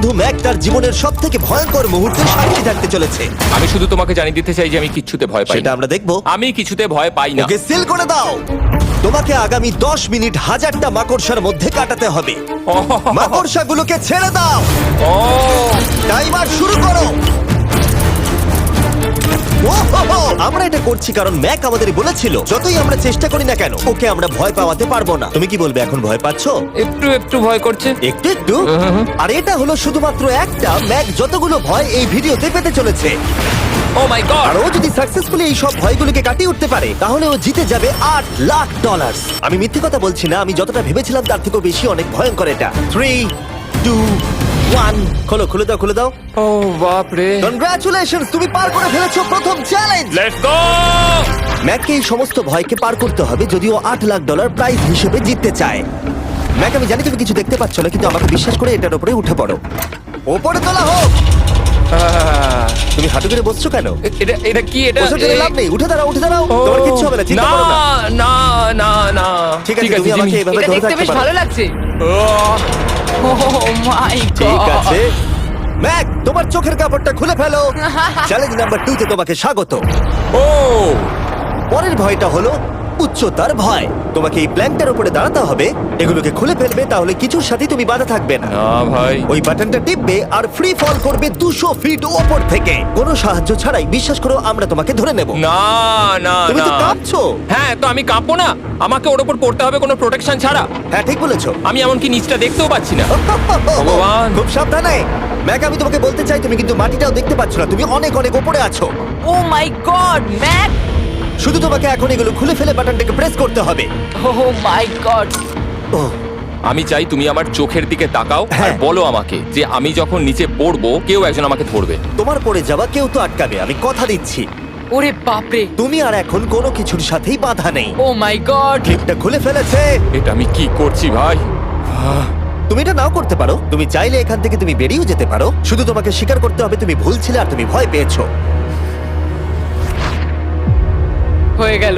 বন্ধু ম্যাক তার জীবনের সব থেকে ভয়ঙ্কর মুহূর্তে সাক্ষী থাকতে চলেছে। আমি শুধু তোমাকে জানিয়ে দিতে চাই যে আমি কিচ্ছুতে ভয় পাই সেটা না। আমরা দেখবো। আমি কিছুতে ভয় পাই না। ওকে সিল করে দাও। তোমাকে আগামী 10 মিনিট 1000টা মাকড়সার মধ্যে কাটাতে হবে। মাকড়সাগুলোকে ছেড়ে দাও। ও টাইমার শুরু করো। ওহো! আমরা এটা করছি কারণ ম্যাক আমাদের বলেছিল যতই আমরা চেষ্টা করি না কেন ওকে আমরা ভয় পাওয়াতে পারবো না। তুমি কি বলবে, এখন ভয় পাচ্ছো? একটু একটু ভয় করছে। একটু একটু। আর এটা হলো শুধুমাত্র একটা। ম্যাক যতগুলো ভয় এই ভিডিওতে পেতে চলেছে, ও মাই গড। আর ও যদি সাকসেসফুলি এই সব ভয়গুলোকে কাটিয়ে উঠতে পারে তাহলে ও জিতে যাবে $8,00,000। আমি মিথ্যে কথা বলছি না, আমি যতটা ভেবেছিলাম তার থেকেও বেশি অনেক ভয়ঙ্কর এটা। 3, 2, 1 খোলো, খুলে দাও, খুলে দাও। ও বাপ রে। কনগ্রাচুলেশনস, তুমি পার করে ফেলেছো প্রথম চ্যালেঞ্জ। Let's go. ম্যাককে এই সমস্ত ভয়কে পার করতে হবে যদিও $8,00,000 প্রাইজ হিসেবে জিততে চায়। ম্যাক, আমি জানি তুমি কিছু দেখতে পাচ্ছ না, কিন্তু আমাকে বিশ্বাস করে এটার উপরে উঠে পড়ো। ওপরে তোলা হোক। তুমি হাঁটু করে বসছো কেন? এটা এটা কি? এটা বসে গেলে লাভ নেই, উঠে দাঁড়াও, উঠে দাঁড়াও। ও, তোমার কিচ্ছু হবে না, চিন্তা করো না। না না না। ঠিক আছে, তুমি আমাকে এভাবে এটা ধরে দেখতে থাকতে বেশ পারো। ভালো লাগছে। ও মাই ঠিক গড। আছে ম্যাক, তোমার চোখের কাপড়টা খুলে ফেলো। চ্যালেঞ্জ নাম্বার 2 তে তোমাকে স্বাগত। ও পরের ভয়টা হলো উচ্চতার ভয়। তোমাকে এই প্ল্যানটার উপরে দাঁড়াতে হবে, এগুলোকে খুলে ফেলবে, তাহলে কিছুর সাথে তুমি বাধা থাকবে না। না ভাই। ওই বাটনটা টিপবে আর ফ্রি ফল করবে 200 ফিট ওপর থেকে। কোনো সাহায্য ছাড়াই, বিশ্বাস করো আমরা তোমাকে ধরে নেব। না না তুমি তো না। কাঁপছো। হ্যাঁ, তো আমি কাঁপবো না? আমাকে ওর উপর পড়তে হবে কোনো প্রোটেকশন ছাড়া? হ্যাঁ, ঠিক বলেছো। আমি এমনকি নিচটা দেখতেও পাচ্ছি না। ভগবান। খুব সাবধানে ম্যাক, আমি তোমাকে বলতে চাই তুমি কিন্তু মাটিটাও দেখতে পাচ্ছ না, তুমি অনেক অনেক উপরে আছো। ও মাই গড, ম্যাক। শুধু তোমাকে এখন এগুলো খুলে ফেলে বাটনটাকে প্রেস করতে হবে। ও মাই গড। ওহ, আমি চাই তুমি আমার চোখের দিকে তাকাও আর হ্যাঁ। বলো আমাকে যে আমি যখন নিচে পড়বো কেউ একজন আমাকে ধরবে। তোমার পড়ে যাওয়া কেউ তো আটকাবে, আমি কথা দিচ্ছি। ওরে বাপরে। তুমি আর এখন কোনো কিছুর সাথেই বাধা নেই। ও মাই গড। ক্লিপটা খুলে ফেলেছে। এটা আমি কি করছি ভাই? তুমি এটা নাও করতে পারো, তুমি চাইলে এখান থেকে তুমি বেরিয়েও যেতে পারো। শুধু তোমাকে স্বীকার করতে হবে তুমি ভুল ছিলে আর তুমি ভয় পেয়েছো। হয়ে গেল।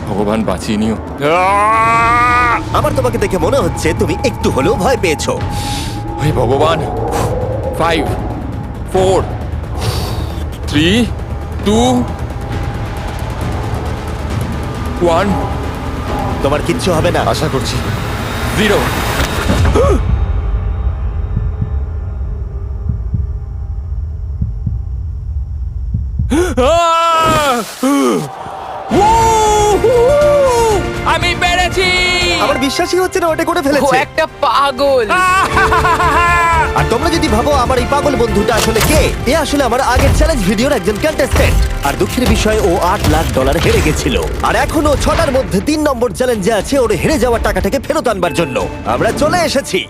ভগবান বাঁচিয়ে নিও। আমার তোমাকে দেখে মনে হচ্ছে তুমি একটু হলেও ভয় পেয়েছো। হে ভগবান। 5 4 3 2 1 তোমার কিচ্ছু হবে না। আশা করছি 0। আমি পেরেছি। আমার বিশ্বাসই হচ্ছে না ওটা করে ও ফেলেছে। একটা পাগল। আর তোমরা যদি ভাবো আমার এই পাগল বন্ধুটা আসলে কে, এ আসলে আমার আগের চ্যালেঞ্জ ভিডিওর একজন কন্টেস্ট্যান্ট। আর দুঃখের বিষয় ও $8,00,000 হেরে গেছিল। আর এখনো 6টার মধ্যে 3 নম্বর চ্যালেঞ্জে আছে ওর হেরে যাওয়া টাকাটাকে ফেরত আনবার জন্য। আমরা চলে এসেছি।